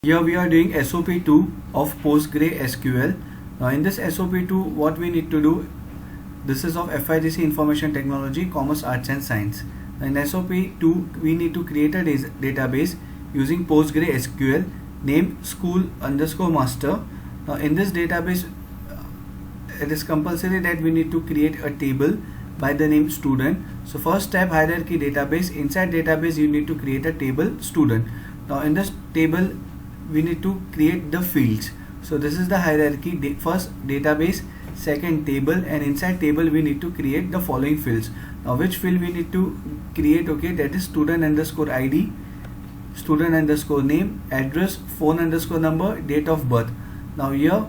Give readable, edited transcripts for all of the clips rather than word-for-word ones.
Here we are doing SOP2 of PostgreSQL. Now in this SOP2 what we need to do, this is of FIGC Information Technology, Commerce, Arts and Science. In SOP2 we need to create a database using PostgreSQL named school_master. Now in this database it is compulsory that we need to create a table by the name student. So first step, hierarchy database. Inside database you need to create a table student. Now in this table we need to create the fields. So this is the hierarchy. First database, second table, and inside table we need to create the following fields. Now which field we need to create? Okay, that is student underscore ID, student underscore name, address, phone underscore number, date of birth. Now here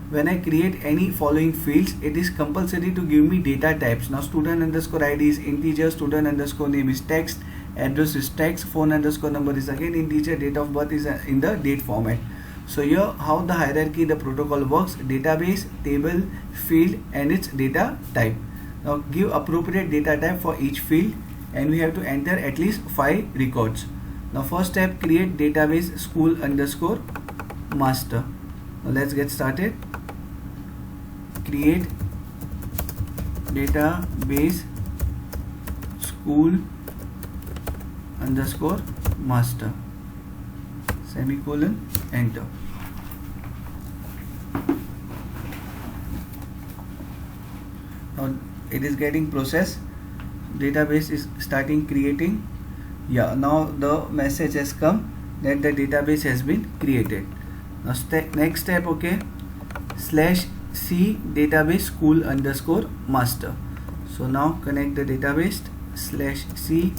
when I create any following fields, it is compulsory to give me data types. Now student underscore ID is integer, student underscore name is text, address is text, phone underscore number is again integer, date of birth is in the date format. So here how the hierarchy, the protocol works: database, table, field and its data type. Now give appropriate data type for each field and we have to enter at least 5 records. Now first step, create database school_master. Now let's get started. Create database school_master, semicolon, enter. Now it is getting processed, database is starting creating. Yeah, now the message has come that the database has been created. Now next step, okay, /c database school_master. So now connect the database, /c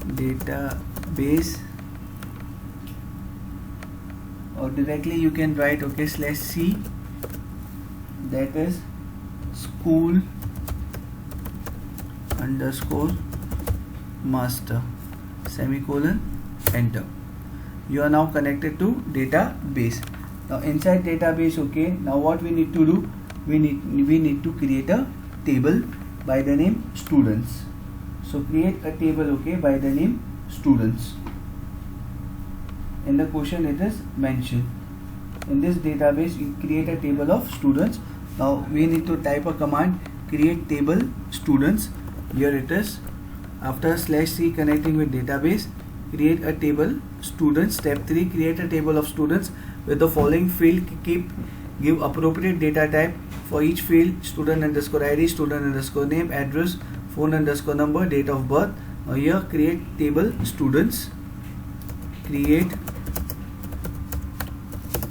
database, or directly you can write, okay, /c, that is school_master, semicolon, enter. You are now connected to database. Now inside database, okay, now what we need to do, we need to create a table by the name students. So create a table, okay, by the name students. In the question it is mentioned, in this database you create a table of students. Now we need to type a command, create table students. Here it is. After /c connecting with database, create a table students. Step 3, create a table of students with the following field. Give appropriate data type for each field: student underscore ID, student underscore name, address, phone underscore number, date of birth. Now here create table students. Create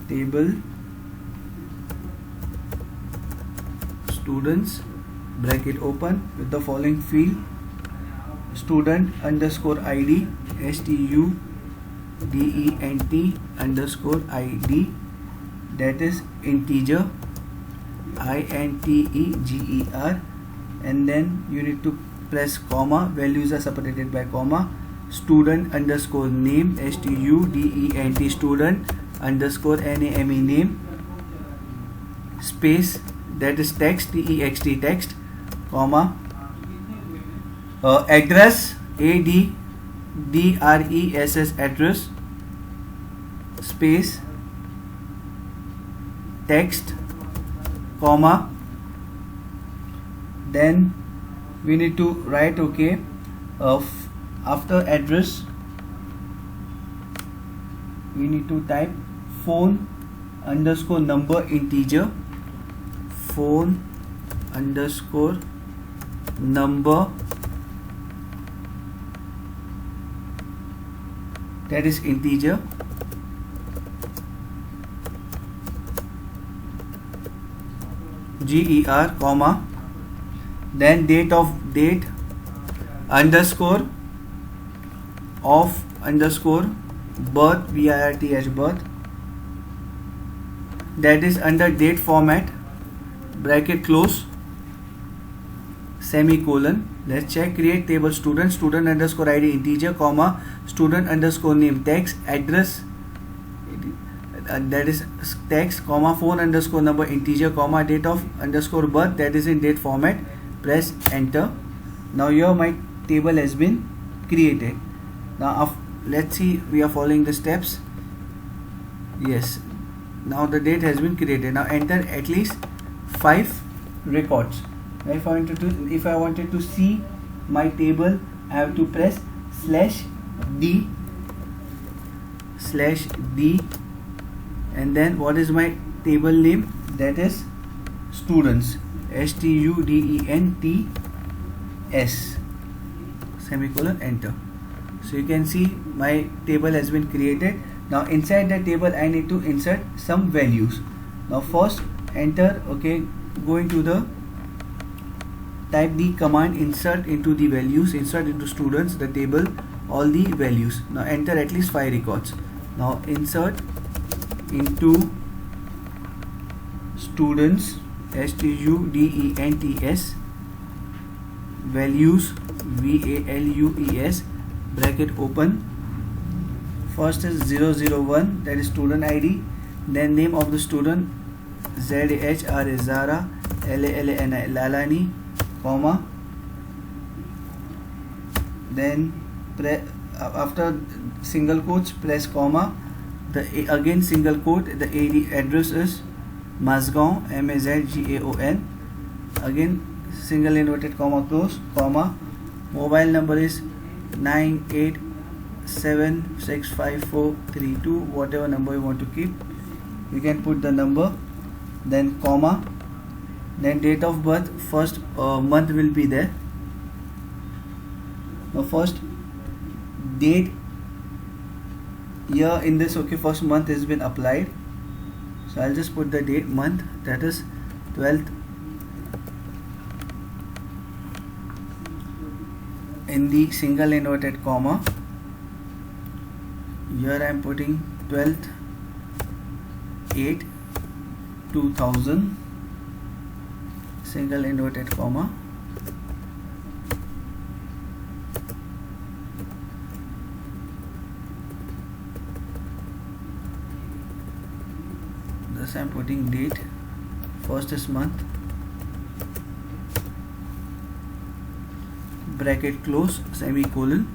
table students, bracket open, with the following field: student underscore ID, student underscore ID, that is integer, integer, and then you need to press comma, values are separated by comma. Student underscore name, student, student underscore name, name, space, that is text, text, text, comma, address, address, address, space, text, comma, then we need to write, okay, after address we need to type phone underscore number, integer, phone underscore number, that is integer, comma, then date underscore of underscore birth, birth, that is under date format, bracket close, semicolon. Let's check. Create table student, student underscore ID integer, comma, student underscore name text, address, that is text, comma, phone underscore number integer, comma, date of underscore birth, that is in date format. Press enter. Now here my table has been created. Now let's see, we are following the steps. Yes, now the date has been created. Now enter at least 5 records. If I wanted to see my table, I have to press /d and then what is my table name? That is students, STUDENTS, semicolon, enter. So you can see my table has been created. Now inside the table I need to insert some values. Now first enter, okay, go into the type the command insert into the values, insert into students the table all the values. Now enter at least 5 records. Now insert into students, STUDENTS, values, VALUES, bracket open. First is 001, that is student ID, then name of the student, ZAHRA Zara, LALANI Lalani, comma, then after single quotes press comma, again single quote, the address is Mazgaon, MAZGAON, again single inverted comma close, comma, mobile number is 9876543, whatever number you want to keep, you can put the number, then comma, then date of birth, first month will be there. Now first date, year in this, okay, first month has been applied, so I'll just put the date, month, that is 12th, in the single inverted comma. Here I am putting 12th 8 2000, single inverted comma. Thus I am putting date, first is month, bracket close, semicolon,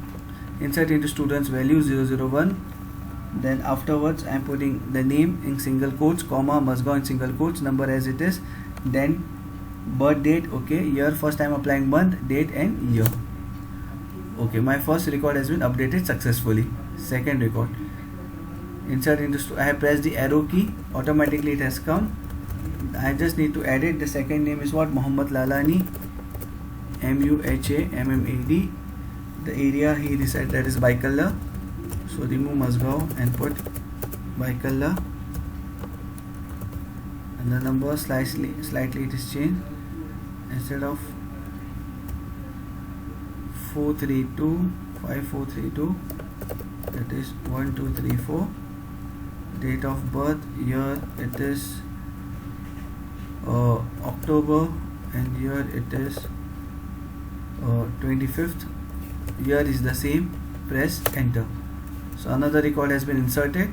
insert into students value 001, then afterwards I am putting the name in single quotes, comma, Mazgaon in single quotes, number as it is, then birth date, okay, year, first I am applying month, date and year. Okay, my first record has been updated successfully. Second record, insert into I have pressed the arrow key, automatically it has come. I just need to add it. The second name is what? Muhammad Lalani, MUHAMMAD. The area he resides, that is Baikalla. So remove Mazgaon and put Baikalla, and the number slightly it is changed. Instead of 5432, that is 1234. Date of birth, year it is October, and year it is 25th. Year is the same. Press enter. So another record has been inserted.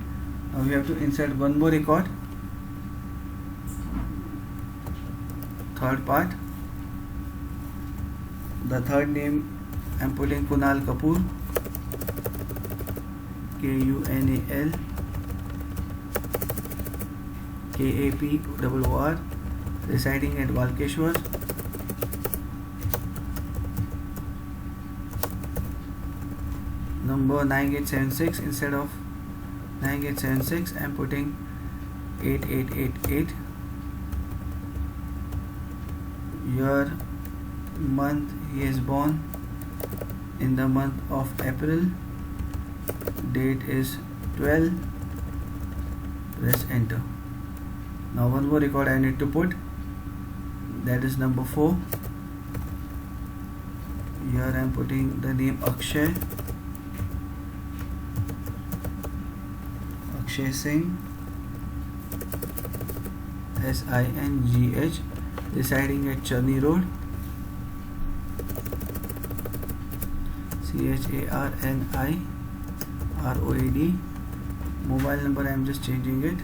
Now we have to insert one more record, third part. The third name I am putting Kunal Kapoor, KUNAL KAPOOR, residing at Walkeshwar. Number 9876, instead of 9876 I am putting 8888. Year, month, he is born in the month of April, date is 12, press enter. Now one more record I need to put, that is number 4. Here I am putting the name Akshay Singh, SINGH, residing at Charni Road, CHARNI ROAD. Mobile number I am just changing it,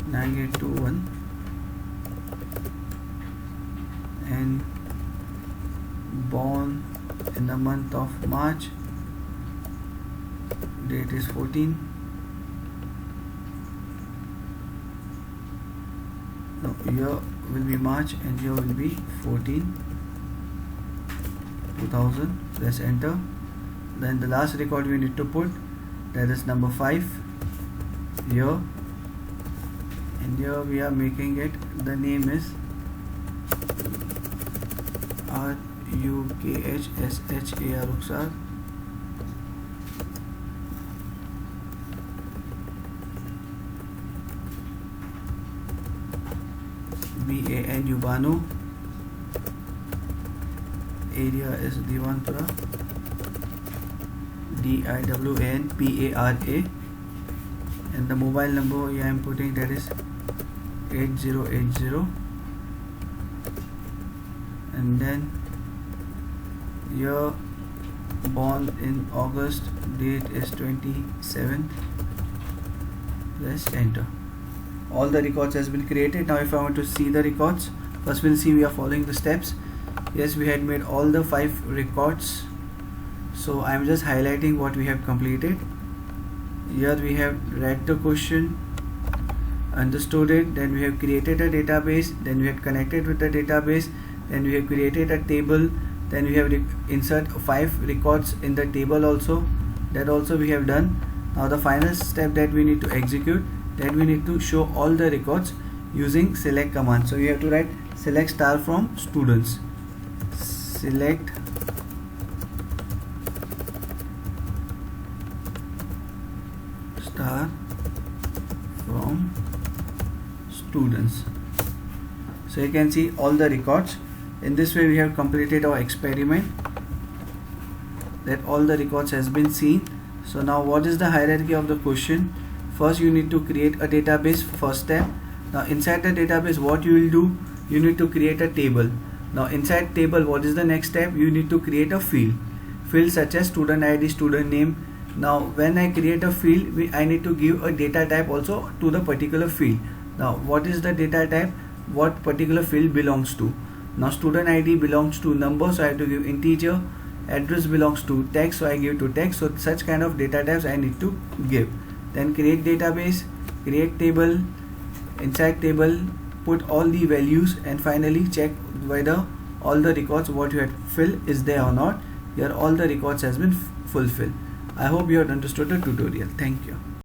9821, and born in the month of March, date is 14. Now here will be March and here will be 14 2000. Press enter. Then the last record we need to put, that is number 5 here, and here we are making it, the name is RUKHSHAR Rukhsar. BANU Banu. Area is Diwanpura. DIWANPARA. And the mobile number I am putting, that is 8080. And then year born in August, date is 27. Press enter. All the records has been created. Now if I want to see the records, first we'll see we are following the steps. Yes, we had made all the 5 records, so I am just highlighting what we have completed. Here we have read the question, understood it, then we have created a database, then we have connected with the database, then we have created a table, then we have insert 5 records in the table also. That also we have done. Now the final step that we need to execute, that we need to show all the records using select command. So you have to write select star from students. Select star from students. So you can see all the records. In this way we have completed our experiment, that all the records has been seen. So now what is the hierarchy of the question? First you need to create a database, first step. Now inside the database what you will do, you need to create a table. Now inside table what is the next step? You need to create a field such as student ID, student name. Now when I create a field, I need to give a data type also to the particular field. Now what is the data type? What particular field belongs to? Now student ID belongs to number, so I have to give integer. Address belongs to text, so I give to text. So such kind of data types I need to give. Then create database, create table, inside table put all the values, and finally check whether all the records what you had filled is there or not. Here all the records has been fulfilled. I hope you have understood the tutorial. Thank you.